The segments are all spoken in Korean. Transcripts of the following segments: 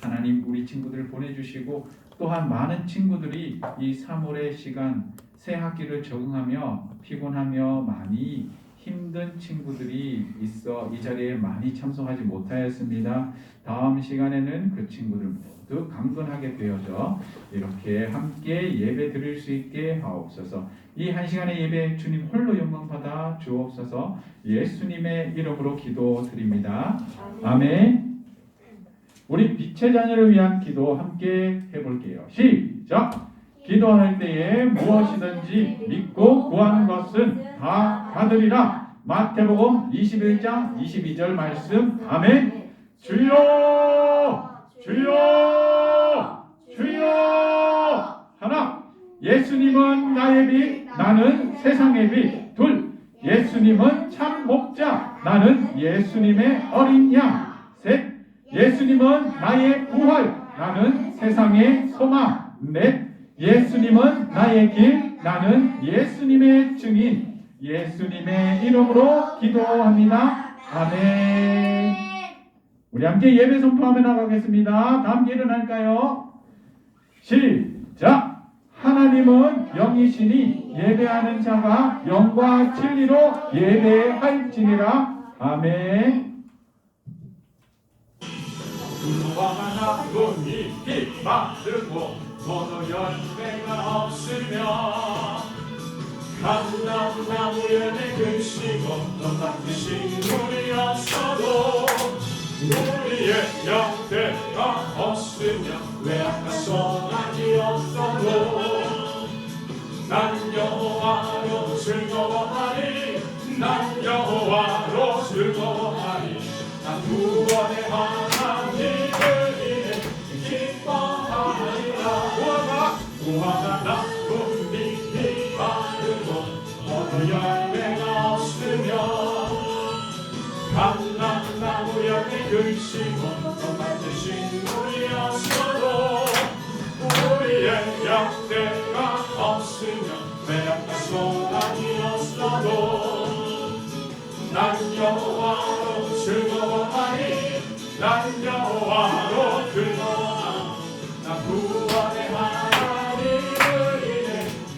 하나님 우리 친구들을 보내주시고 또한 많은 친구들이 이 3월의 시간 새 학기를 적응하며 피곤하며 많이 힘든 친구들이 있어 이 자리에 많이 참석하지 못하였습니다. 다음 시간에는 그 친구들 모두 강건하게 되어져 이렇게 함께 예배 드릴 수 있게 하옵소서. 이 한 시간의 예배 주님 홀로 영광 받아 주옵소서. 예수님의 이름으로 기도드립니다. 아멘. 우리 빛의 자녀를 위한 기도 함께 해볼게요. 시작! 기도할 때에 무엇이든지 믿고 구하는 것은 다 받으리라. 마태복음 21장 22절 말씀. 아멘. 주여! 주여! 주여! 하나, 예수님은 나의 빛, 나는 세상의 빛. 둘, 예수님은 참 목자, 나는 예수님의 어린 양. 셋, 예수님은 나의 부활, 나는 세상의 소망. 넷, 예수님은 나의 길, 나는 예수님의 증인. 예수님의 이름으로 기도합니다. 아멘. 우리 함께 예배 선포하며 나가겠습니다. 다 함께 일어날까요? 시작! 하나님은 영이시니 예배하는 자가 영과 진리로 예배할지니라. 아멘. 우왕하나 돈이 빗바르고 번호 열매가 없으며 감람나무에 글씨고 넌 맡기신 물이 없어도 우리의 영대가 없으며 외양간 소나기 없어도 난 여호와로 즐거워하리 난 여호와로 즐거워하리 난 구원의 하나님을 인해 기뻐하리라. 우화가 나쁜 빛이 바르고 어느 열매가 없으며 감람나무 열매 글씨고 또 만드신 물이 없어도 우리의 양떼가 없으며 외양간 소나기 없어도 난 여호와로 즐거워하리 난 여호와로 즐거워하리 난 구원의 하나님을 인해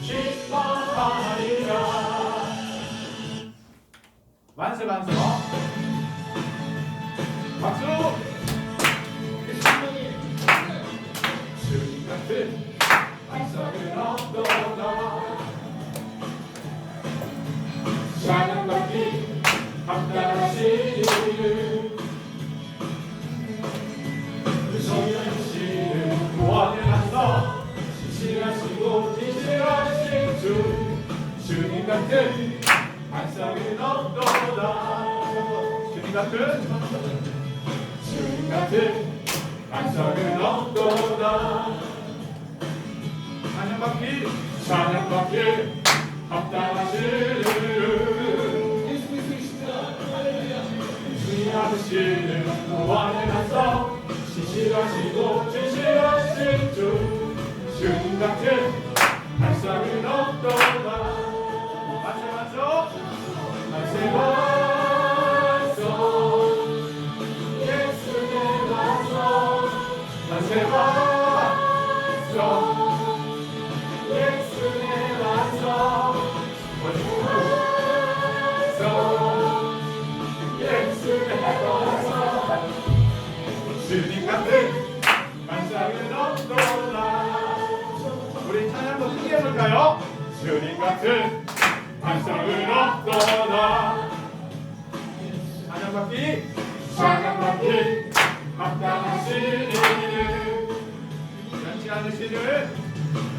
기뻐하리라. 만세 만세 박수. 주님 같은 반석은 없도다 찬양받기 합당하시는 그 성령이시는 구원을 하서 신실하시고 진실하신 주님 같은 반석은 없도다 주님 같은 반석은 없도다 찬양받기 합당하시는 주님 아버지는 구원을 하서 신실하시고 진실하신 주님 같은 발상은 없도다. 만세 만세 만세 반석 예수의 반석 만세 반석 예수의 반석 주님 같은 반석은 없도다. 우리 찬양 한번 크게 해볼까요? 주님 같은 반석은 없도다. 찬양받기 합당하시는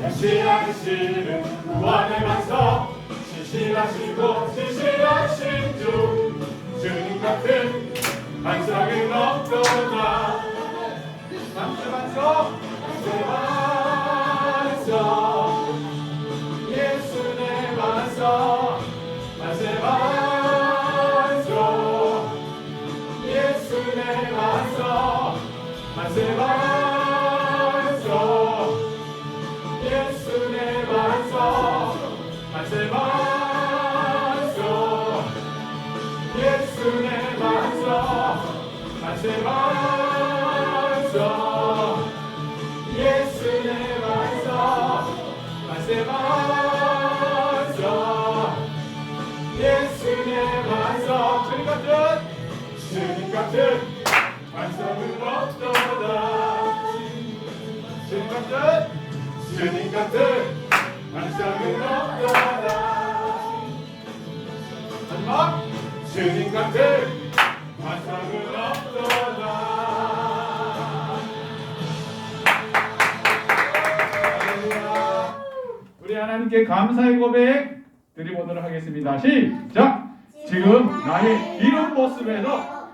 변치 않으시는 구원의 반석 신실하시고 진실하신 주님 같은 반석은 없도다. 만세 반석 만세 반석 예수의 반석 만세 반석 예수의 반석 만세 반석 예수의 반석 만세 반석 예수의 반석 만세 반석 완성 예수의 완성 만세 완성 예수의 완성 주님 같은 완성은 없도다 주님 같은 완성은 없도다 마지막 주님 같은 완성은 없도다 할렐루야. 우리 하나님께 감사의 고백 드려보도록 하겠습니다. 시작! 지금 나의 이런 모습에도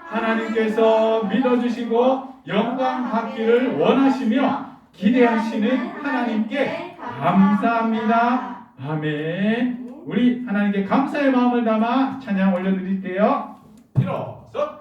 하나님께서 믿어주시고 영광 받기를 원하시며 기대하시는 하나님께 감사합니다. 아멘. 우리 하나님께 감사의 마음을 담아 찬양 올려드릴게요. 일어서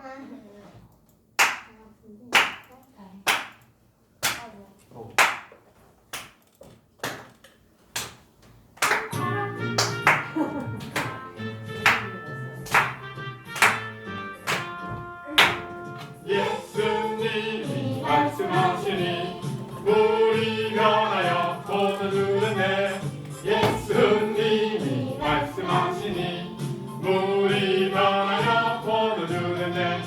예수님이 말씀하시니 물이 변하여 포도주 되네 예수님이 말씀하시니 물이 변하여 포도주 되네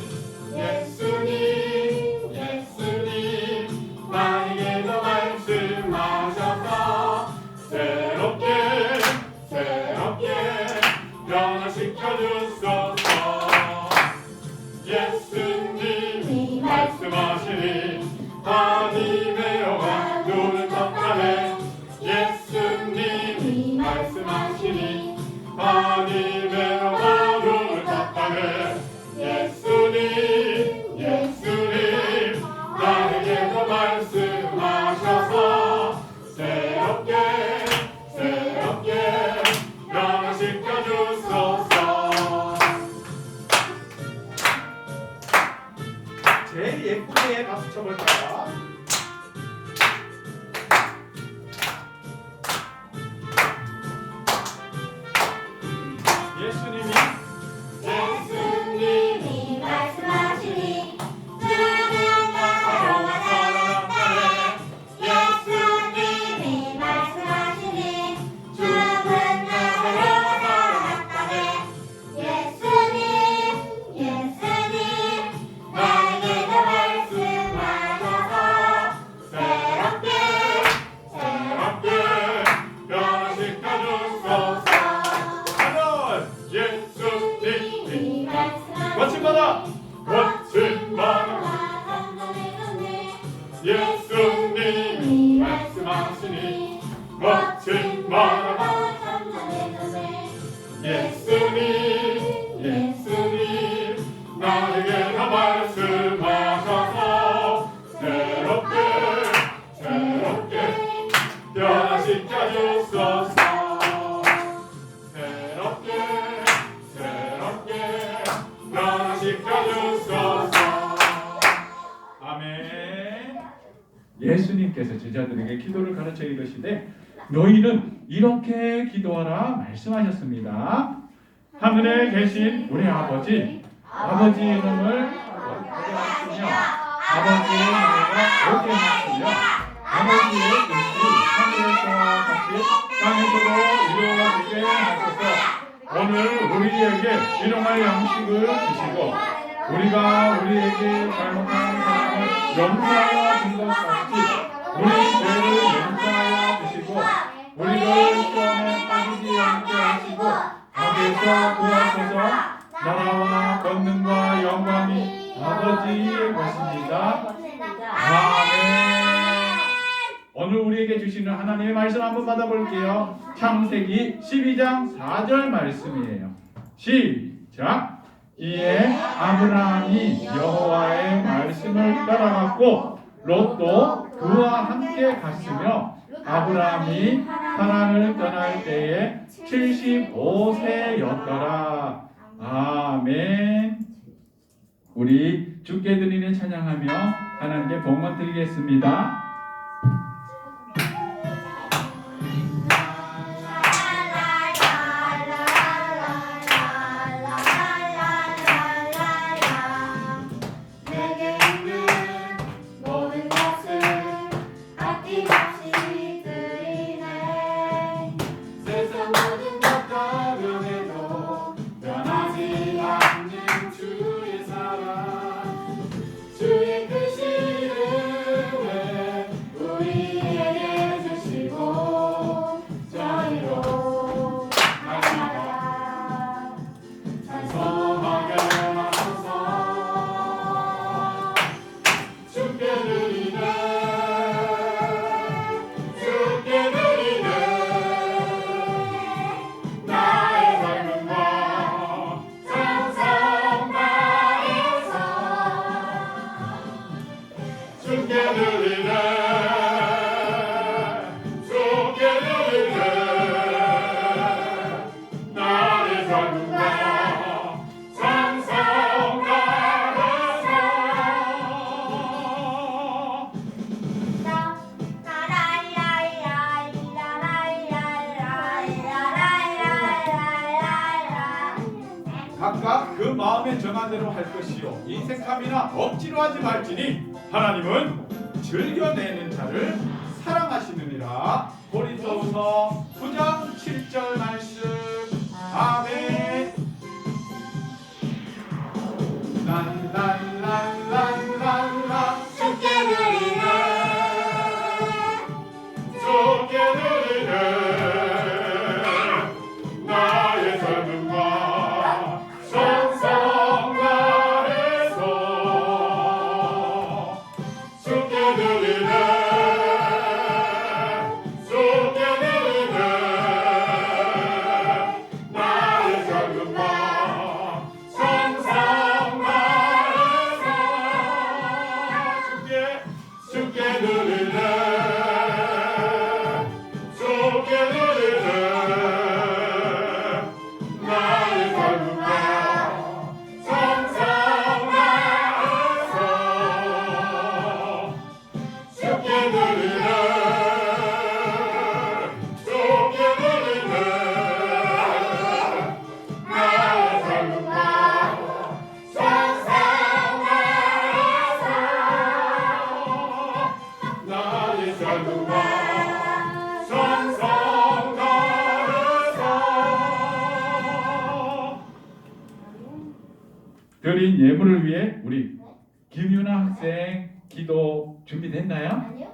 예수님 나에게도 말씀하셔서 새롭게 변화시켜 주소서 예수님이 말씀하시니 하나님의 영광 눈을 떴다네 예수님이 말씀하시니 하나님의 영광 눈을 떴다네 예수님 나에게도 말씀하셔서 새롭게 변화시켜 주소서 제일 예쁘게 박수 쳐볼까요? 예수님이 말씀하시니 예수님이 말씀하시니 죽은 나사로 살아났다네 예수님 나에게도 말씀하셔서 새롭게 변화시켜 주소서 하늘 예수님이 거침받아 예수님이 말씀하시니 거침받아 예수님 나에게도 말씀하셔서 새롭게 변화시켜 주소서 새롭게 변화시켜 주소서 아멘. 예수님께서 제자들에게 기도를 가르쳐 이르시되 너희는 이렇게 기도하라 말씀하셨습니다. 하늘에 계신 우리 아버지의 이름을 거듭하시며 아버지의 나라가 오게 하시며 아버지의 뜻이 하늘에서와 같이 땅에서도 이루어지게 하소서. 오늘 우리에게 일용할 양식을 주시고 우리가 우리에게 잘못한 사람을 용서하여 준 것 같이 우리 죄를 용서하여 주시고 우리를 시험에 빠지지 않게 하시고 악에서 구하소서. 나라와 권능과 영광이 아버지의 것입니다. 아멘. 오늘 우리에게 주시는 하나님의 말씀 한번 받아볼게요. 창세기 12장 4절 말씀이에요. 시작. 이에 아브라함이 여호와의 말씀을 따라갔고 롯도 그와 함께 갔으며 아브라함이 하란을 떠날 때에 75세였더라. 아멘. 우리 주께 드리는 찬양하며 하나님께 복만 드리겠습니다. 내게 있는 모든 아낌없이 드리네. 세상 모든 것 가면해도 변하지 않는 주의 사랑 주의 크신 은혜 우리에게 주시고 저희로 날마다 찬송하게 하소서. 주께 드리네 주께 드리네 나의 삶과 찬송 나에서 주께 드리네 주께 드리네 나의 삶과 찬송 나에서 각각 그 마음에 정한 대로 할 것이요 인색함이나 억지로 하지 말지니 하나님은 즐겨내는 자를 사랑하시느니라. 고린도후서 9장 7절 말씀. 아멘. 란란란란란란 주께 드리네. 주께 드리네 나의 삶과 찬송 나에서 주께 드리네 주께 드리네 나의 삶과 찬송 나에서 주께 드리네 주께 드리네 나의 삶과 찬송 나에서 주께 드리네 주께 드리네 나의 삶과 찬송 나에서 나의 삶과 찬송 나에서 드린 예물을 위해 우리 김유나 학생 기도 준비됐나요? 아니요?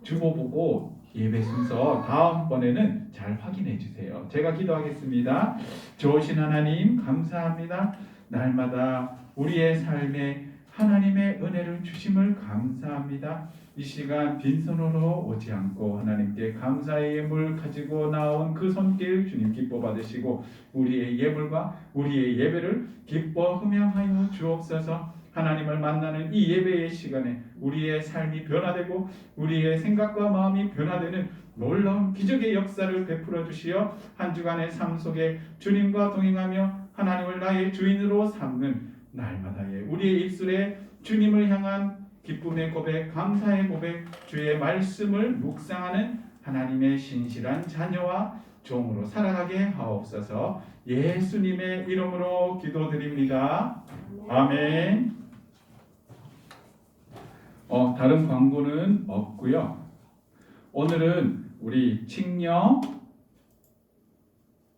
주보 보고 예배 순서 다음번에는 잘 확인해 주세요. 제가 기도하겠습니다. 좋으신 하나님 감사합니다. 날마다 우리의 삶에 하나님의 은혜를 주심을 감사합니다. 이 시간 빈손으로 오지 않고 하나님께 감사의 예물 가지고 나온 그 손길 주님 기뻐 받으시고 우리의 예물과 우리의 예배를 기뻐 흠양하여 주옵소서. 하나님을 만나는 이 예배의 시간에 우리의 삶이 변화되고 우리의 생각과 마음이 변화되는 놀라운 기적의 역사를 베풀어 주시어 한 주간의 삶 속에 주님과 동행하며 하나님을 나의 주인으로 삼는 날마다의 우리의 입술에 주님을 향한 기쁨의 고백, 감사의 고백, 주의 말씀을 묵상하는 하나님의 신실한 자녀와 종으로 살아가게 하옵소서. 예수님의 이름으로 기도드립니다. 아멘. 다른 광고는 없고요. 오늘은 우리 칭령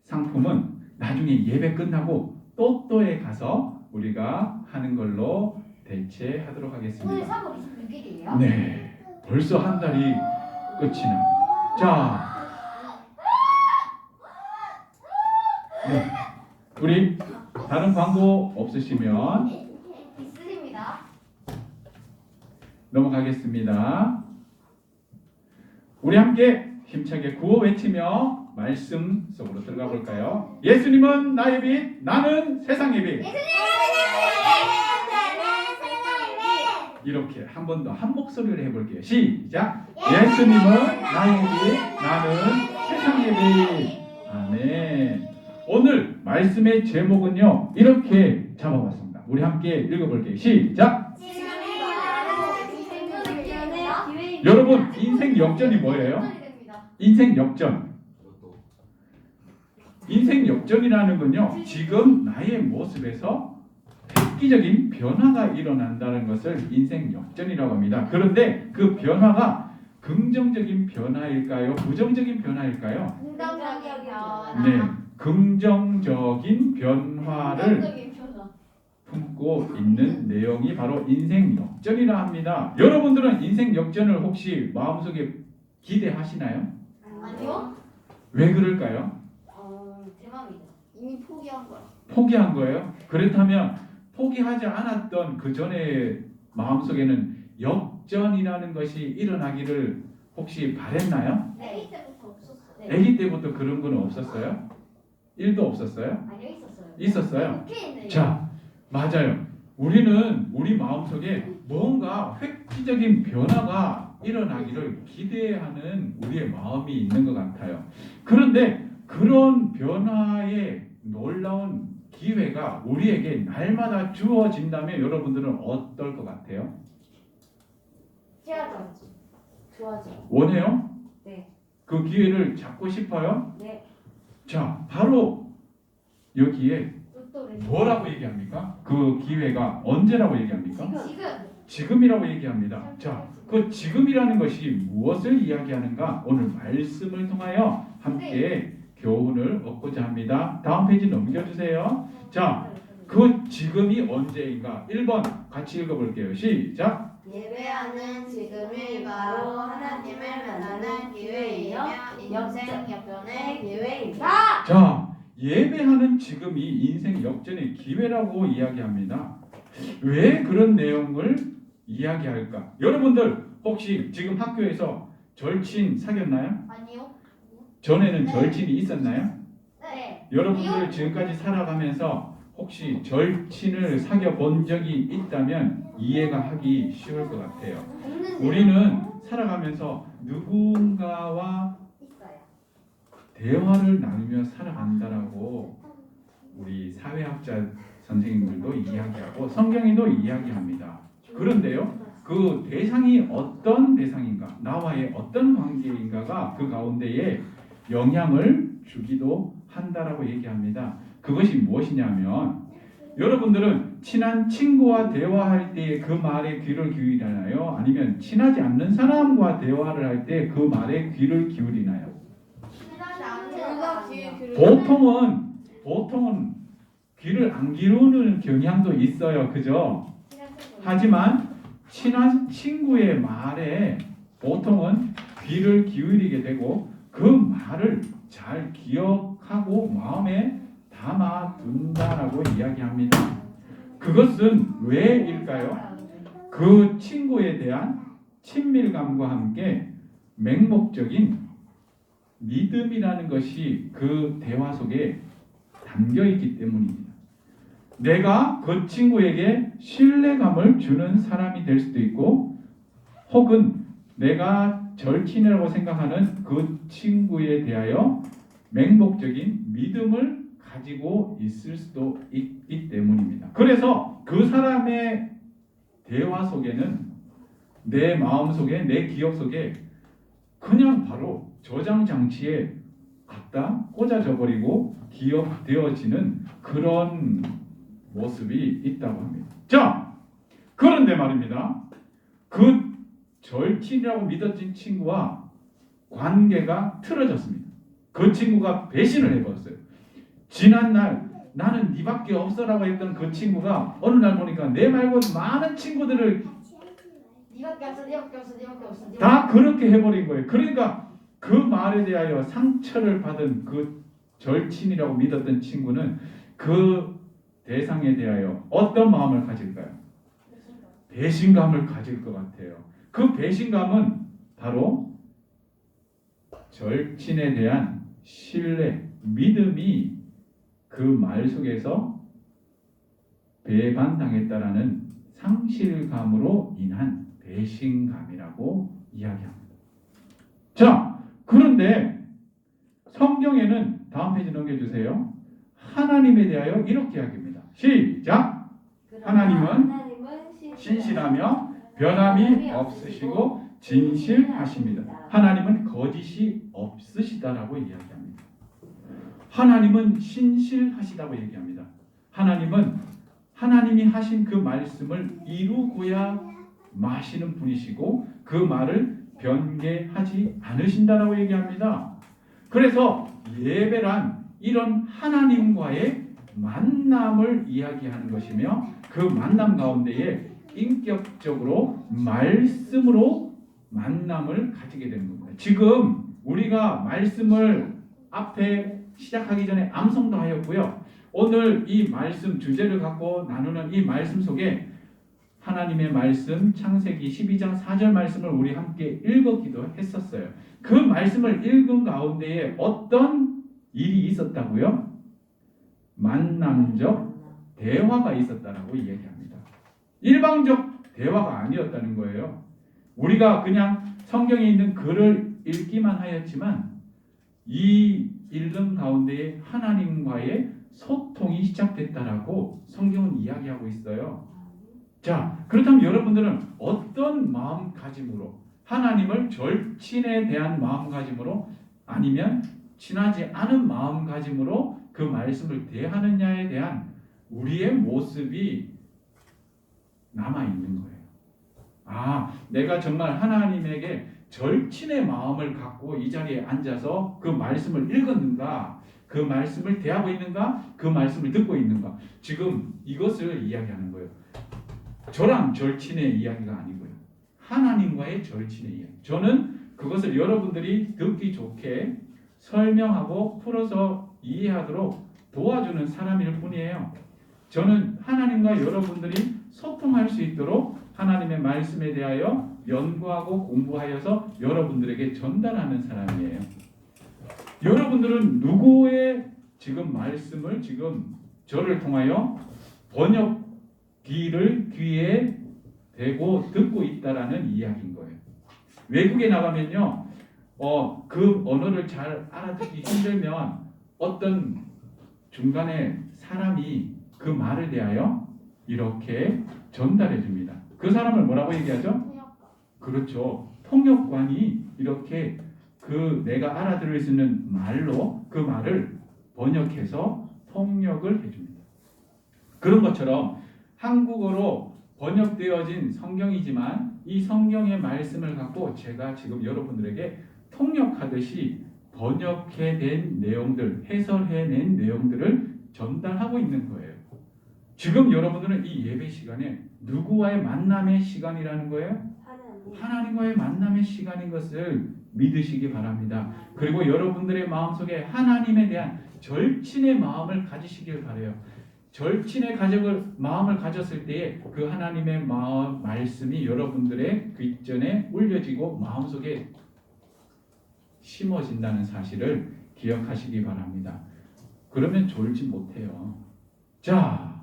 상품은 나중에 예배 끝나고 또또에 가서 우리가 하는 걸로 대체하도록 오늘 하겠습니다. 3월 26일이에요? 네, 벌써 한 달이 끝이 납니다. 자, 네, 우리 다른 광고 없으시면 있으십니다. 넘어가겠습니다. 우리 함께 힘차게 구호 외치며 말씀 속으로 들어가 볼까요? 예수님은 나의 빛, 나는 세상의 빛. 이렇게 한 번 더 한 목소리로 해볼게요. 시작. 예수님은 나의 빛, 나는 세상의 빛. 아멘. 오늘 말씀의 제목은요 이렇게 잡아봤습니다. 우리 함께 읽어볼게요. 시작. 여러분 인생 역전이 뭐예요? 인생 역전. 인생 역전이라는 건요 지금 나의 모습에서 획기적인 변화가 일어난다는 것을 인생 역전이라고 합니다. 그런데 그 변화가 긍정적인 변화일까요? 부정적인 변화일까요? 긍정적인 변화. 네, 긍정적인 변화를 긍정적인 변화. 품고 있는 내용이 바로 인생 역전이라 합니다. 여러분들은 인생 역전을 혹시 마음속에 기대하시나요? 아니요? 왜 그럴까요? 제 맘이죠. 이미 포기한 거야. 포기한 거예요? 그렇다면 포기하지 않았던 그 전에 마음속에는 역전이라는 것이 일어나기를 혹시 바랬나요? 아기 때부터 없었어요. 아기 때부터 그런 건 없었어요? 1도 없었어요? 아니요, 있었어요. 있었어요? 오케이인데. 자, 맞아요. 우리는 우리 마음속에 뭔가 획기적인 변화가 일어나기를 기대하는 우리의 마음이 있는 것 같아요. 그런데 그런 변화의 놀라운 기회가 우리에게 날마다 주어진다면 여러분들은 어떨 것 같아요? 좋아져. 원해요? 네. 그 기회를 잡고 싶어요? 네. 자, 바로 여기에 로또 뭐라고 얘기합니까? 그 기회가 언제라고 얘기합니까? 지금. 지금이라고 얘기합니다. 자, 그 지금이라는 것이 무엇을 이야기하는가? 오늘 말씀을 통하여 함께 교훈을 얻고자 합니다. 다음 페이지 넘겨주세요. 자, 그 지금이 언제인가? 1번 같이 읽어볼게요. 시작. 예배하는 지금이 바로 하나님을 만나는 기회이며 인생 역전의 기회입니다. 자, 예배하는 지금이 인생 역전의 기회라고 이야기합니다. 왜 그런 내용을 이야기할까? 여러분들 혹시 지금 학교에서 절친 사귀었나요? 아니요. 전에는 네. 절친이 있었나요? 네. 여러분들 지금까지 살아가면서 혹시 절친을 사귀어 본 적이 있다면 이해가 하기 쉬울 것 같아요. 없는데. 우리는 살아가면서 누군가와 있어요. 대화를 나누며 살아간다라고 우리 사회학자 선생님들도 이야기하고 성경에도 이야기합니다. 그런데요, 그 대상이 어떤 대상인가, 나와의 어떤 관계인가가 그 가운데에 영향을 주기도 한다라고 얘기합니다. 그것이 무엇이냐면 여러분들은 친한 친구와 대화할 때 그 말에 귀를 기울이나요? 아니면 친하지 않는 사람과 대화를 할 때 그 말에 귀를 기울이나요? 보통은 귀를 안 기울이는 경향도 있어요. 그죠? 하지만 친한 친구의 말에 보통은 귀를 기울이게 되고 그 말을 잘 기억하고 마음에 담아둔다라고 이야기합니다. 그것은 왜일까요? 그 친구에 대한 친밀감과 함께 맹목적인 믿음이라는 것이 그 대화 속에 담겨 있기 때문입니다. 내가 그 친구에게 신뢰감을 주는 사람이 될 수도 있고 혹은 내가 절친이라고 생각하는 그 친구에 대하여 맹목적인 믿음을 가지고 있을 수도 있기 때문입니다. 그래서 그 사람의 대화 속에는 내 마음 속에 내 기억 속에 그냥 바로 저장 장치에 갖다 꽂아져 버리고 기억되어지는 그런 모습이 있다고 합니다. 자, 그런데 말입니다. 그 절친이라고 믿었던 친구와 관계가 틀어졌습니다. 그 친구가 배신을 해버렸어요. 지난날 나는 네밖에 없어라고 했던 그 친구가 어느 날 보니까 내 말고 많은 친구들을 니밖에 없어, 니밖에 없어, 니밖에 없어. 다 그렇게 해버린 거예요. 그러니까 그 말에 대하여 상처를 받은 그 절친이라고 믿었던 친구는 그 대상에 대하여 어떤 마음을 가질까요? 배신감을 가질 것 같아요. 그 배신감은 바로 절친에 대한 신뢰, 믿음이 그 말 속에서 배반당했다라는 상실감으로 인한 배신감이라고 이야기합니다. 자, 그런데 성경에는 다음 페이지 넘겨주세요. 하나님에 대하여 이렇게 이야기합니다. 시작! 하나님은 신실하며 변함이 없으시고 진실하십니다. 하나님은 거짓이 없으시다라고 이야기합니다. 하나님은 신실하시다고 얘기합니다. 하나님은 하나님이 하신 그 말씀을 이루고야 마시는 분이시고 그 말을 변개하지 않으신다라고 얘기합니다. 그래서 예배란 이런 하나님과의 만남을 이야기하는 것이며 그 만남 가운데에 인격적으로 말씀으로 만남을 가지게 되는 겁니다. 지금 우리가 말씀을 앞에 시작하기 전에 암송도 하였고요. 오늘 이 말씀 주제를 갖고 나누는 이 말씀 속에 하나님의 말씀 창세기 12장 4절 말씀을 우리 함께 읽었기도 했었어요. 그 말씀을 읽은 가운데에 어떤 일이 있었다고요? 만남적 대화가 있었다라고 이야기합니다. 일방적 대화가 아니었다는 거예요. 우리가 그냥 성경에 있는 글을 읽기만 하였지만 이 읽는 가운데에 하나님과의 소통이 시작됐다라고 성경은 이야기하고 있어요. 자, 그렇다면 여러분들은 어떤 마음가짐으로 하나님을 절친에 대한 마음가짐으로 아니면 친하지 않은 마음가짐으로 그 말씀을 대하느냐에 대한 우리의 모습이 남아있는 거예요. 아, 내가 정말 하나님에게 절친의 마음을 갖고 이 자리에 앉아서 그 말씀을 읽었는가? 그 말씀을 대하고 있는가? 그 말씀을 듣고 있는가? 지금 이것을 이야기하는 거예요. 저랑 절친의 이야기가 아니고요. 하나님과의 절친의 이야기. 저는 그것을 여러분들이 듣기 좋게 설명하고 풀어서 이해하도록 도와주는 사람일 뿐이에요. 저는 하나님과 여러분들이 소통할 수 있도록 하나님의 말씀에 대하여 연구하고 공부하여서 여러분들에게 전달하는 사람이에요. 여러분들은 누구의 지금 말씀을 지금 저를 통하여 번역기를 귀에 대고 듣고 있다라는 이야기인 거예요. 외국에 나가면요, 그 언어를 잘 알아듣기 힘들면 어떤 중간에 사람이 그 말을 대하여 이렇게 전달해 줍니다. 그 사람을 뭐라고 얘기하죠? 그렇죠. 통역관이 이렇게 그 내가 알아들을 수 있는 말로 그 말을 번역해서 통역을 해줍니다. 그런 것처럼 한국어로 번역되어진 성경이지만 이 성경의 말씀을 갖고 제가 지금 여러분들에게 통역하듯이 번역해낸 내용들, 해설해낸 내용들을 전달하고 있는 거예요. 지금 여러분들은 이 예배 시간에 누구와의 만남의 시간이라는 거예요? 하나님과의 만남의 시간인 것을 믿으시기 바랍니다. 그리고 여러분들의 마음속에 하나님에 대한 절친의 마음을 가지시길 바라요. 절친의 마음을 가졌을 때에 그 하나님의 말씀이 여러분들의 귓전에 울려지고 마음속에 심어진다는 사실을 기억하시기 바랍니다. 그러면 졸지 못해요. 자,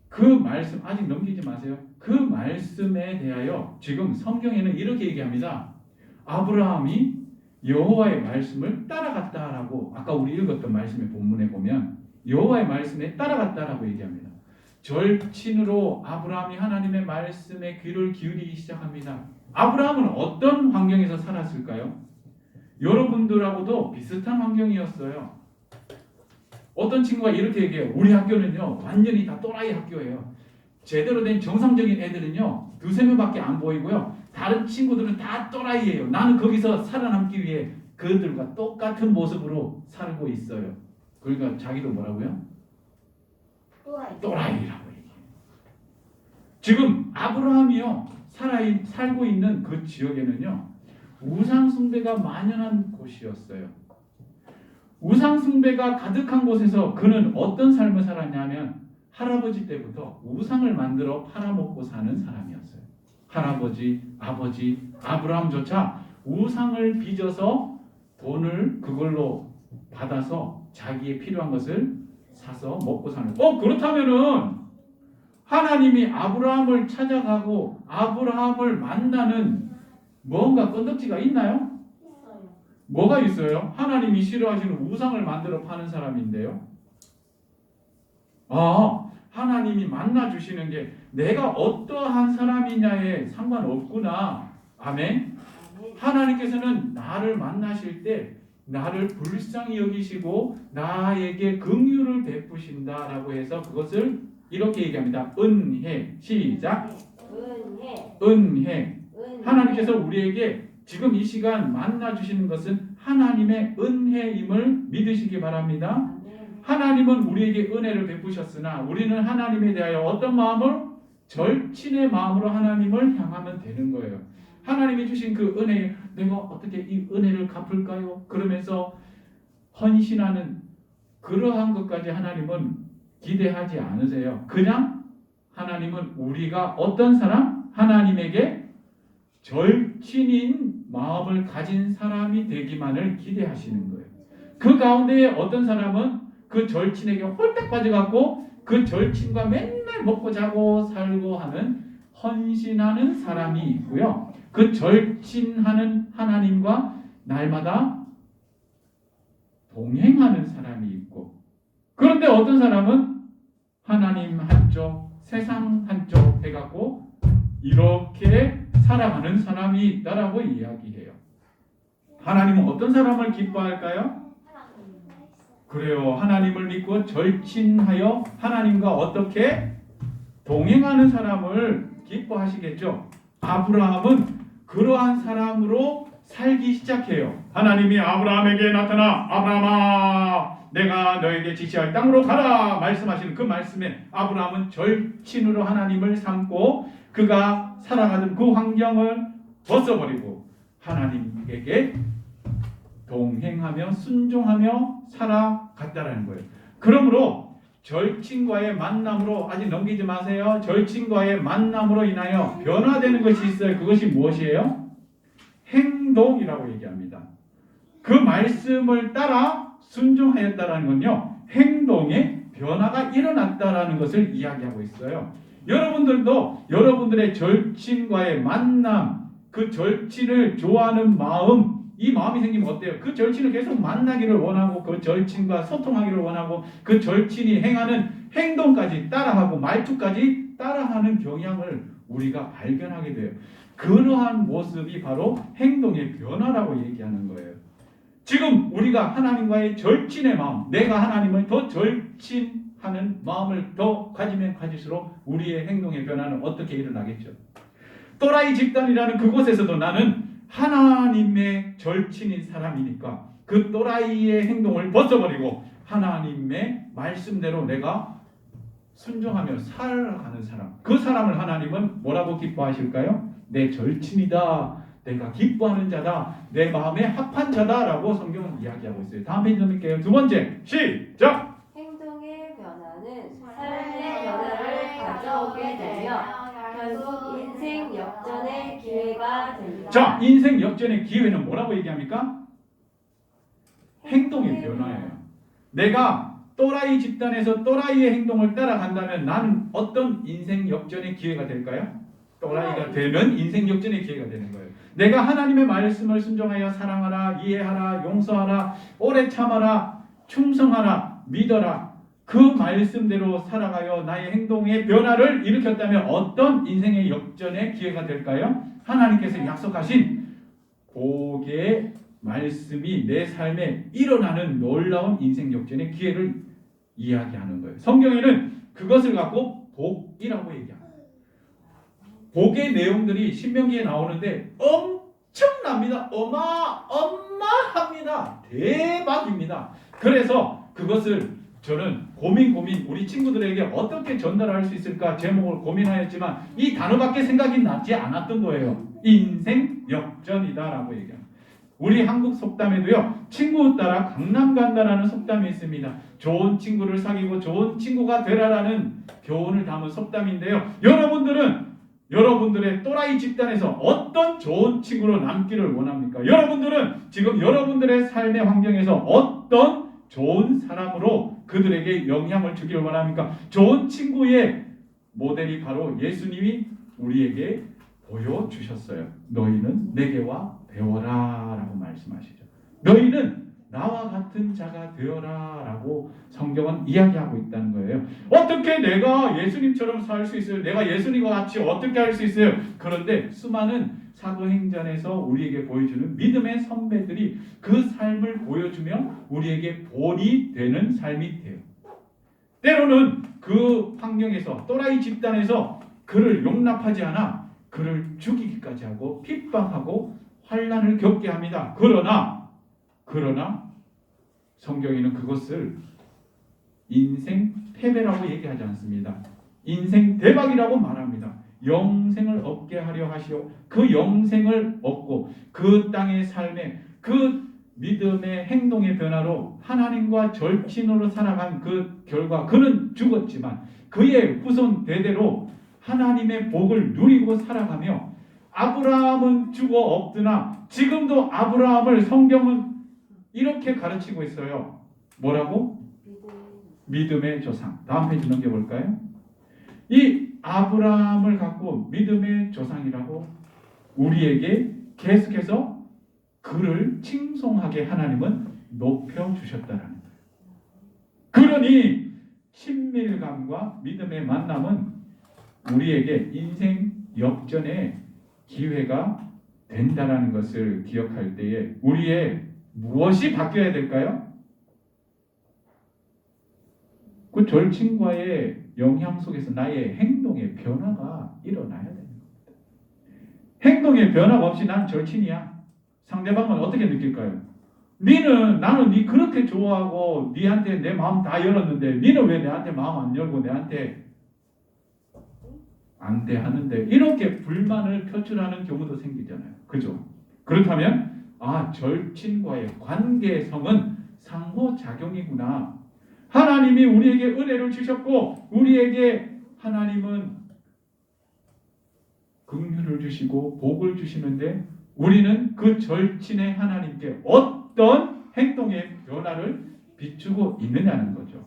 그 말씀 아직 넘기지 마세요. 그 말씀에 대하여 지금 성경에는 이렇게 얘기합니다. 아브라함이 여호와의 말씀을 따라갔다라고 아까 우리 읽었던 말씀의 본문에 보면 여호와의 말씀에 따라갔다라고 얘기합니다. 절친으로 아브라함이 하나님의 말씀에 귀를 기울이기 시작합니다. 아브라함은 어떤 환경에서 살았을까요? 여러분들하고도 비슷한 환경이었어요. 어떤 친구가 이렇게 얘기해요. 우리 학교는요 완전히 다 또라이 학교예요. 제대로 된 정상적인 애들은요 2-3명밖에 안 보이고요. 다른 친구들은 다 또라이예요. 나는 거기서 살아남기 위해 그들과 똑같은 모습으로 살고 있어요. 그러니까 자기도 뭐라고요? 또라이라고 얘기해요. 지금 아브라함이요 살고 있는 그 지역에는요 우상숭배가 만연한 곳이었어요. 우상숭배가 가득한 곳에서 그는 어떤 삶을 살았냐면 할아버지 때부터 우상을 만들어 팔아먹고 사는 사람이었어요. 할아버지, 아버지, 아브라함조차 우상을 빚어서 돈을 그걸로 받아서 자기의 필요한 것을 사서 먹고 사는 거예요. 그렇다면은 하나님이 아브라함을 찾아가고 아브라함을 만나는 뭔가 건덕지가 있나요? 뭐가 있어요? 하나님이 싫어하시는 우상을 만들어 파는 사람인데요. 하나님이 만나주시는 게 내가 어떠한 사람이냐에 상관없구나. 아멘. 하나님께서는 나를 만나실 때 나를 불쌍히 여기시고 나에게 긍휼을 베푸신다라고 해서 그것을 이렇게 얘기합니다. 은혜. 시작. 은혜. 하나님께서 우리에게 지금 이 시간 만나 주시는 것은 하나님의 은혜임을 믿으시기 바랍니다. 하나님은 우리에게 은혜를 베푸셨으나 우리는 하나님에 대하여 어떤 마음을? 절친의 마음으로 하나님을 향하면 되는 거예요. 하나님이 주신 그 은혜, 내가 어떻게 이 은혜를 갚을까요? 그러면서 헌신하는 그러한 것까지 하나님은 기대하지 않으세요. 그냥 하나님은 우리가 어떤 사람? 하나님에게 절친인 마음을 가진 사람이 되기만을 기대하시는 거예요. 그 가운데에 어떤 사람은 그 절친에게 홀딱 빠져갖고 그 절친과 맨날 먹고 자고 살고 하는 헌신하는 사람이 있고요. 그 절친하는 하나님과 날마다 동행하는 사람이 있고, 그런데 어떤 사람은 하나님 한쪽, 세상 한쪽 해갖고 이렇게 살아가는 사람이 있다라고 이야기해요. 하나님은 어떤 사람을 기뻐할까요? 그래요. 하나님을 믿고 절친하여 하나님과 어떻게 동행하는 사람을 기뻐하시겠죠. 아브라함은 그러한 사람으로 살기 시작해요. 하나님이 아브라함에게 나타나 아브라함아 내가 너에게 지시할 땅으로 가라 말씀하시는 그 말씀에 아브라함은 절친으로 하나님을 삼고 그가 살아가던 그 환경을 벗어버리고 하나님에게 동행하며 순종하며 살아갔다라는 거예요. 그러므로 절친과의 만남으로, 아직 넘기지 마세요. 절친과의 만남으로 인하여 변화되는 것이 있어요. 그것이 무엇이에요? 행동이라고 얘기합니다. 그 말씀을 따라 순종하였다라는 건요, 행동에 변화가 일어났다라는 것을 이야기하고 있어요. 여러분들도 여러분들의 절친과의 만남, 그 절친을 좋아하는 마음, 이 마음이 생기면 어때요? 그 절친을 계속 만나기를 원하고 그 절친과 소통하기를 원하고 그 절친이 행하는 행동까지 따라하고 말투까지 따라하는 경향을 우리가 발견하게 돼요. 그러한 모습이 바로 행동의 변화라고 얘기하는 거예요. 지금 우리가 하나님과의 절친의 마음, 내가 하나님을 더 절친하는 마음을 더 가지면 가질수록 우리의 행동의 변화는 어떻게 일어나겠죠? 또라이 집단이라는 그곳에서도 나는 하나님의 절친인 사람이니까 그 또라이의 행동을 벗어버리고 하나님의 말씀대로 내가 순종하며 살아가는 사람, 그 사람을 하나님은 뭐라고 기뻐하실까요? 내 절친이다, 내가 기뻐하는 자다, 내 마음에 합한 자다라고 성경은 이야기하고 있어요. 다음 페이지 넘길게요. 두 번째, 시작! 행동의 변화는 삶의 변화를 가져오게 되며 결국 인생 역전의 기회가 됩니다. 자, 인생 역전의 기회는 뭐라고 얘기합니까? 행동의 변화예요. 내가 또라이 집단에서 또라이의 행동을 따라간다면 나는 어떤 인생 역전의 기회가 될까요? 또라이가 되면 인생 역전의 기회가 되는 거예요. 내가 하나님의 말씀을 순종하여 사랑하라, 이해하라, 용서하라, 오래 참아라, 충성하라, 믿어라, 그 말씀대로 살아가여 나의 행동의 변화를 일으켰다면 어떤 인생의 역전의 기회가 될까요? 하나님께서 약속하신 복의 말씀이 내 삶에 일어나는 놀라운 인생 역전의 기회를 이야기하는 거예요. 성경에는 그것을 갖고 복이라고 얘기합니다. 복의 내용들이 신명기에 나오는데 엄청납니다. 어마어마합니다. 대박입니다. 그래서 그것을 저는 고민 우리 친구들에게 어떻게 전달할 수 있을까 제목을 고민하였지만 이 단어밖에 생각이 나지 않았던 거예요. 인생 역전이다라고 얘기합니다. 우리 한국 속담에도요, 친구 따라 강남 간다라는 속담이 있습니다. 좋은 친구를 사귀고 좋은 친구가 되라라는 교훈을 담은 속담인데요. 여러분들의 또라이 집단에서 어떤 좋은 친구로 남기를 원합니까? 여러분들은 지금 여러분들의 삶의 환경에서 어떤 좋은 사람으로 그들에게 영향을 주기를 원합니까? 좋은 친구의 모델이 바로 예수님이 우리에게 보여주셨어요. 너희는 내게와 배워라 라고 말씀하시죠. 너희는 나와 같은 자가 되어라 라고 성경은 이야기하고 있다는 거예요. 어떻게 내가 예수님처럼 살 수 있어요? 내가 예수님과 같이 어떻게 할 수 있어요? 그런데 수많은 사도행전에서 우리에게 보여주는 믿음의 선배들이 그 삶을 보여주며 우리에게 본이 되는 삶이 돼요. 때로는 그 환경에서 또라이 집단에서 그를 용납하지 않아 그 그를 죽이기까지 하고 핍박하고 환난을 겪게 합니다. 그러나 성경에는 그것을 인생 패배라고 얘기하지 않습니다. 인생 대박이라고 말합니다. 영생을 얻게 하려 하시오. 그 영생을 얻고 그 땅의 삶에 그 믿음의 행동의 변화로 하나님과 절친으로 살아간 그 결과 그는 죽었지만 그의 후손 대대로 하나님의 복을 누리고 살아가며 아브라함은 죽어 없으나 지금도 아브라함을 성경은 이렇게 가르치고 있어요. 뭐라고? 믿음의 조상. 다음 페이지 넘겨볼까요? 이 아브라함을 갖고 믿음의 조상이라고 우리에게 계속해서 그를 칭송하게 하나님은 높여주셨다는 거예요. 그러니 친밀감과 믿음의 만남은 우리에게 인생 역전의 기회가 된다는 것을 기억할 때에 우리의 무엇이 바뀌어야 될까요? 그 절친과의 영향 속에서 나의 행동의 변화가 일어나야 되는 겁니다. 행동의 변화가 없이 난 절친이야. 상대방은 어떻게 느낄까요? 나는 네 그렇게 좋아하고 네한테 내 마음 다 열었는데 너는 왜 내한테 마음 안 열고 내한테 안 대하는데 이렇게 불만을 표출하는 경우도 생기잖아요. 그죠? 그렇다면 절친과의 관계성은 상호작용이구나. 하나님이 우리에게 은혜를 주셨고 우리에게 하나님은 긍휼을 주시고 복을 주시는데 우리는 그 절친의 하나님께 어떤 행동의 변화를 비추고 있느냐는 거죠.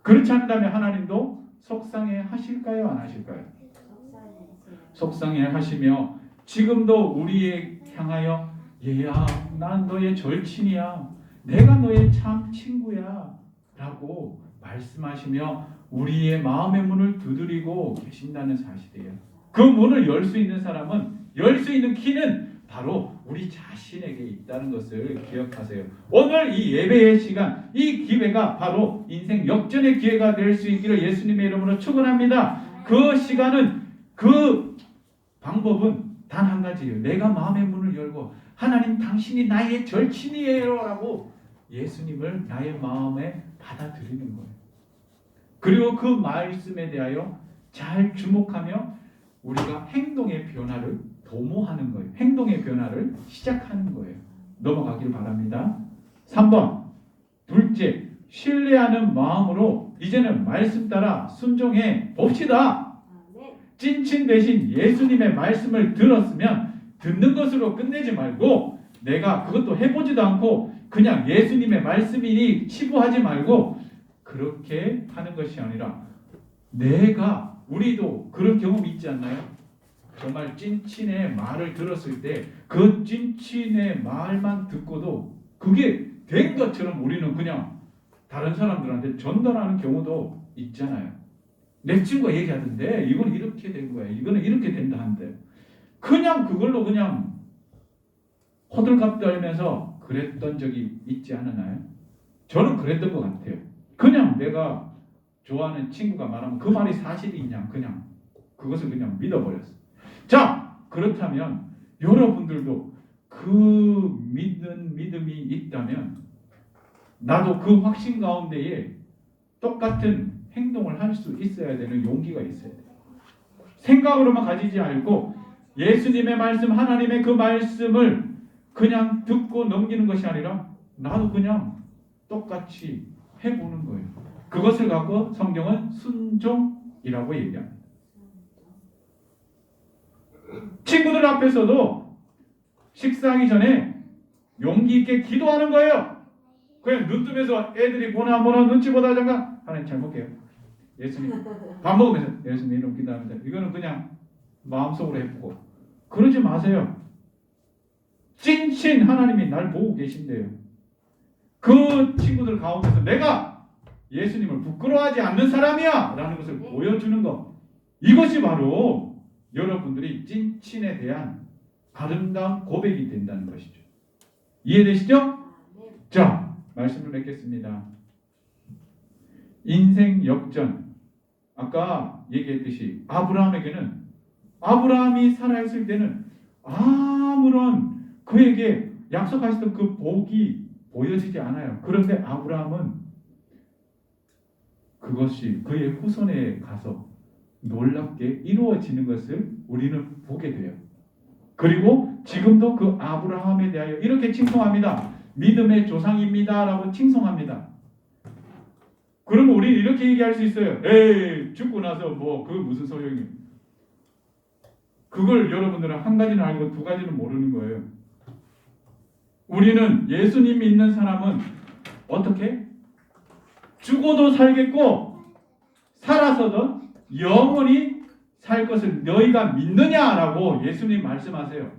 그렇지 않다면 하나님도 속상해 하실까요? 안 하실까요? 속상해 하시며 지금도 우리에 향하여 얘야 난 너의 절친이야. 내가 너의 참 친구야. 라고 말씀하시며 우리의 마음의 문을 두드리고 계신다는 사실이에요. 그 문을 열 수 있는 사람은 열 수 있는 키는 바로 우리 자신에게 있다는 것을 기억하세요. 오늘 이 예배의 시간, 이 기회가 바로 인생 역전의 기회가 될 수 있기를 예수님의 이름으로 축원합니다. 그 시간은 그 방법은 단 한 가지예요. 내가 마음의 문을 열고 하나님 당신이 나의 절친이에요 라고 예수님을 나의 마음에 받아들이는 거예요. 그리고 그 말씀에 대하여 잘 주목하며 우리가 행동의 변화를 도모하는 거예요. 행동의 변화를 시작하는 거예요. 넘어가길 바랍니다. 3번 둘째, 신뢰하는 마음으로 이제는 말씀 따라 순종해 봅시다. 찐친 대신 예수님의 말씀을 들었으면 듣는 것으로 끝내지 말고 내가 그것도 해보지도 않고 그냥 예수님의 말씀이니 치부하지 말고 그렇게 하는 것이 아니라 우리도 그런 경험이 있지 않나요? 정말 찐친의 말을 들었을 때 그 찐친의 말만 듣고도 그게 된 것처럼 우리는 그냥 다른 사람들한테 전달하는 경우도 있잖아요. 내 친구가 얘기하던데 이건 이렇게 된 거야. 이거는 이렇게 된다 한데 그냥 그걸로 그냥 호들갑 떨면서 그랬던 적이 있지 않았나요? 저는 그랬던 것 같아요. 그냥 내가 좋아하는 친구가 말하면 그 말이 사실이냐 그냥 그것을 그냥 믿어버렸어. 자, 그렇다면 여러분들도 그 믿음이 있다면 나도 그 확신 가운데에 똑같은 행동을 할 수 있어야 되는 용기가 있어야 돼요. 생각으로만 가지지 않고 예수님의 말씀, 하나님의 그 말씀을 그냥 듣고 넘기는 것이 아니라 나도 그냥 똑같이 해보는 거예요. 그것을 갖고 성경은 순종이라고 얘기합니다. 친구들 앞에서도 식사하기 전에 용기 있게 기도하는 거예요. 그냥 눈 뜨면서 애들이 보나 눈치 보다가 하나님 잘 먹게요. 예수님 밥 먹으면서 예수님 이름 기도합니다. 이거는 그냥 마음속으로 해보고 그러지 마세요. 찐친 하나님이 날 보고 계신대요. 그 친구들 가운데서 내가 예수님을 부끄러워하지 않는 사람이야 라는 것을 보여주는 것, 이것이 바로 여러분들이 찐친에 대한 아름다운 고백이 된다는 것이죠. 이해되시죠? 자, 말씀을 맺겠습니다. 인생 역전, 아까 얘기했듯이 아브라함에게는 아브라함이 살아있을 때는 아무런 그에게 약속하셨던 그 복이 보여지지 않아요. 그런데 아브라함은 그것이 그의 후손에 가서 놀랍게 이루어지는 것을 우리는 보게 돼요. 그리고 지금도 그 아브라함에 대하여 이렇게 칭송합니다. 믿음의 조상입니다 라고 칭송합니다. 그러면 우리는 이렇게 얘기할 수 있어요. 에이, 죽고 나서 뭐 그 무슨 소용이에요. 그걸 여러분들은 한 가지는 알고 두 가지는 모르는 거예요. 우리는 예수님 믿는 사람은 어떻게? 죽어도 살겠고 살아서도 영원히 살 것을 너희가 믿느냐라고 예수님 말씀하세요.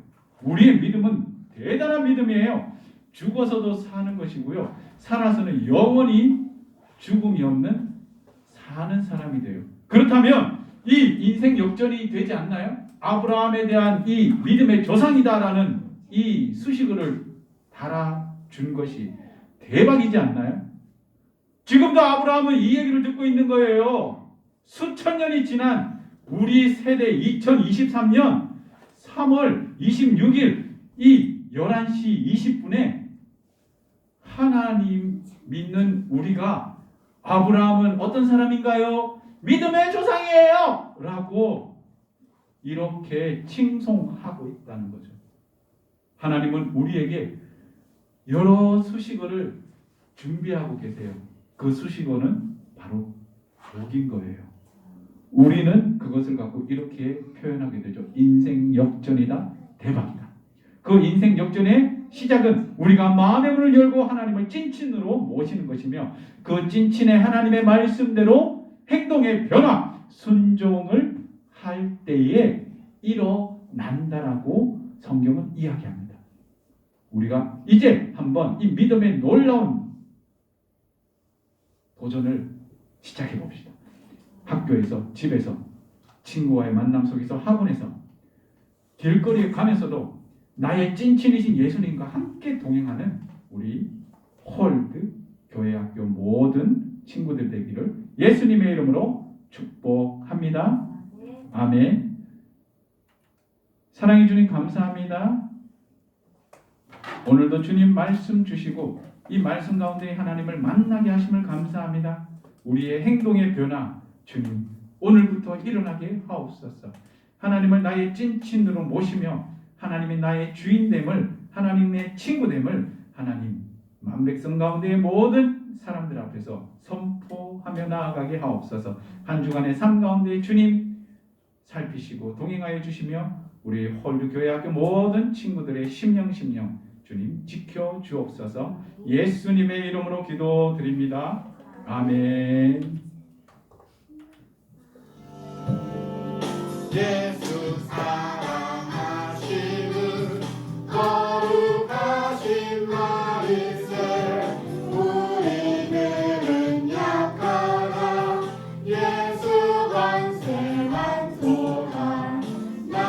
우리의 믿음은 대단한 믿음이에요. 죽어서도 사는 것이고요. 살아서는 영원히 죽음이 없는 사는 사람이 돼요. 그렇다면 이 인생 역전이 되지 않나요? 아브라함에 대한 이 믿음의 조상이다라는 이 수식어를 달아준 것이 대박이지 않나요? 지금도 아브라함은 이 얘기를 듣고 있는 거예요. 수천 년이 지난 우리 세대 2023년 3월 26일 이 11시 20분에 하나님 믿는 우리가 아브라함은 어떤 사람인가요? 믿음의 조상이에요! 라고 이렇게 칭송하고 있다는 거죠. 하나님은 우리에게 여러 수식어를 준비하고 계세요. 그 수식어는 바로 복인 거예요. 우리는 그것을 갖고 이렇게 표현하게 되죠. 인생 역전이다. 대박이다. 그 인생 역전의 시작은 우리가 마음의 문을 열고 하나님을 찐친으로 모시는 것이며 그 찐친의 하나님의 말씀대로 행동의 변화, 순종을 할 때에 일어난다라고 성경은 이야기합니다. 우리가 이제 한번 이 믿음의 놀라운 도전을 시작해 봅시다. 학교에서, 집에서, 친구와의 만남 속에서, 학원에서, 길거리에 가면서도 나의 찐친이신 예수님과 함께 동행하는 우리 홀드 교회학교 모든 친구들 되기를 예수님의 이름으로 축복합니다. 아멘. 사랑해 주님 감사합니다. 오늘도 주님 말씀 주시고 이 말씀 가운데 하나님을 만나게 하심을 감사합니다. 우리의 행동의 변화 주님 오늘부터 일어나게 하옵소서. 하나님을 나의 찐친으로 모시며 하나님이 나의 주인됨을 하나님의 친구됨을 하나님 만백성 가운데의 모든 사람들 앞에서 선포하며 나아가게 하옵소서. 한 주간의 삶 가운데 주님 살피시고 동행하여 주시며 우리 홀드 교회학교 모든 친구들의 심령 주님 지켜 주옵소서. 예수님의 이름으로 기도드립니다. 아멘. 예수 사랑하시는 거룩하신 말일세 우리들은 약하나 예수 권세만 소한 날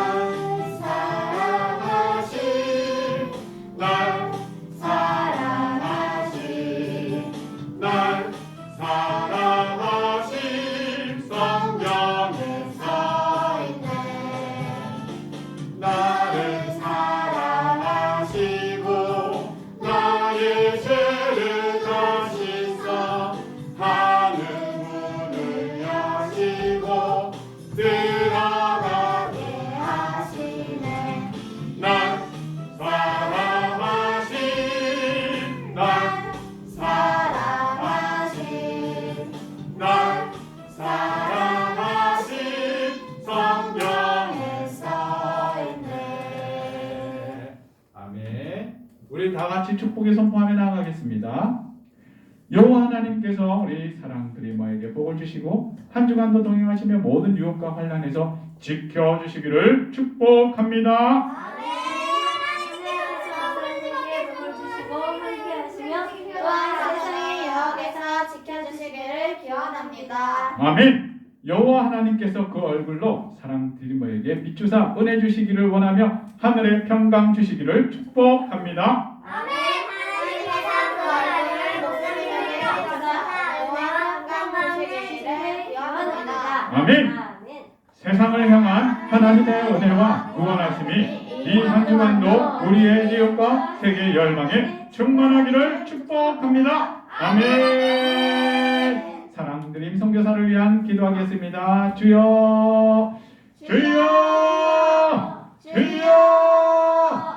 사랑하신 날 사랑하신 날 사랑하신 성경에 나를 사랑하시고 나의 죄를 다시서 하늘 문을 여시고 들어가게 하시네. 날 사랑하신 날 사랑하신 날 사랑하신 성경에 아멘. 우리 다 같이 축복의 선포하며 나아가겠습니다. 여호와 하나님께서 우리 사랑 드리머에게 복을 주시고 한 주간도 동행하시며 모든 유혹과 환난에서 지켜주시기를 축복합니다. 아멘. 여호와 하나님께서 그 얼굴로 사랑 드리머에게 비추사 은혜 주시기를 원하며 하늘의 평강 주시기를 축복합니다. 아멘. 세상을 향한 하나님의 은혜와 구원하심이 이 한 주간도 우리의 이웃과 세계 열방에 충만하기를 축복합니다. 아멘. 사랑드림 선교사를 위한 기도하겠습니다. 주여, 주여, 주여.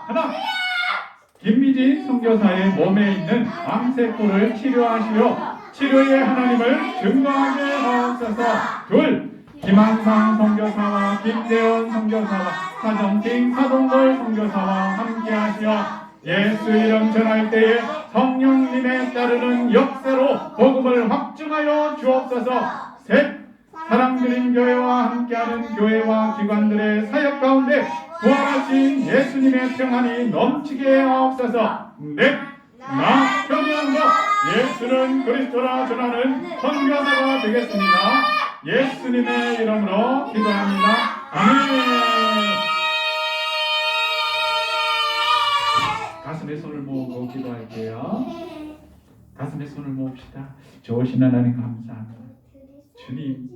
하나. 김미진 선교사의 몸에 있는 암세포를 치료하시어 치료의 하나님을 증거하게 하옵소서. 둘. 김한상 선교사와 김대원 선교사와 사정팅 사동걸 선교사와 함께하시어 예수 이름 전할 때에 성령님에 따르는 역사로 복음을 확증하여 주옵소서. 셋. 사랑드린 교회와 함께하는 교회와 기관들의 사역 가운데 부활하신 예수님의 평안이 넘치게 하옵소서. 넷. 나 현영도 예수는 그리스도라 전하는 선교사가 되겠습니다. 예수님의 이름으로 기도합니다. 아멘. 가슴에 손을 모으고 기도할게요. 가슴에 손을 모읍시다. 좋으신 하나님 감사합니다. 주님,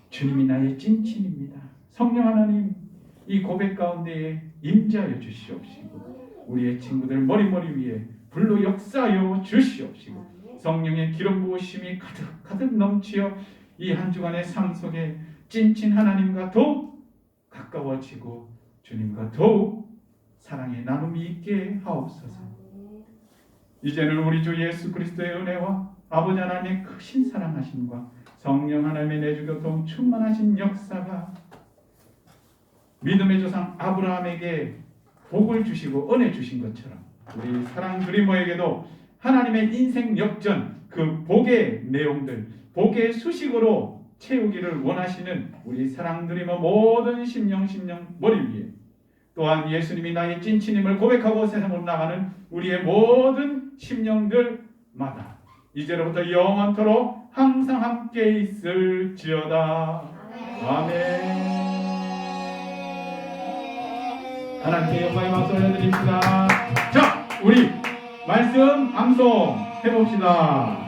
주님이 나의 찐친입니다. 성령 하나님, 이 고백 가운데에 임재하여 주시옵시고 우리의 친구들 머리 위에 불로 역사하여 주시옵시고 성령의 기름 부으심이 가득 넘치어 이 한 주간의 삶 속에 찐친 하나님과 더욱 가까워지고 주님과 더욱 사랑의 나눔이 있게 하옵소서. 이제는 우리 주 예수 그리스도의 은혜와 아버지 하나님의 크신 사랑하심과 성령 하나님의 내주교통 충만하신 역사가 믿음의 조상 아브라함에게 복을 주시고 은혜 주신 것처럼 우리 사랑 드리머에게도 하나님의 인생 역전 그 복의 내용들 복의 수식으로 채우기를 원하시는 우리 사랑 드리머 모든 심령 머리 위에 또한 예수님이 나의 찐친임을 고백하고 세상으로 나가는 우리의 모든 심령들마다 이제로부터 영원토록 항상 함께 있을지어다. 아멘. 하나님께 영광의 박수 올려드립니다. 자, 우리 말씀 암송 해봅시다.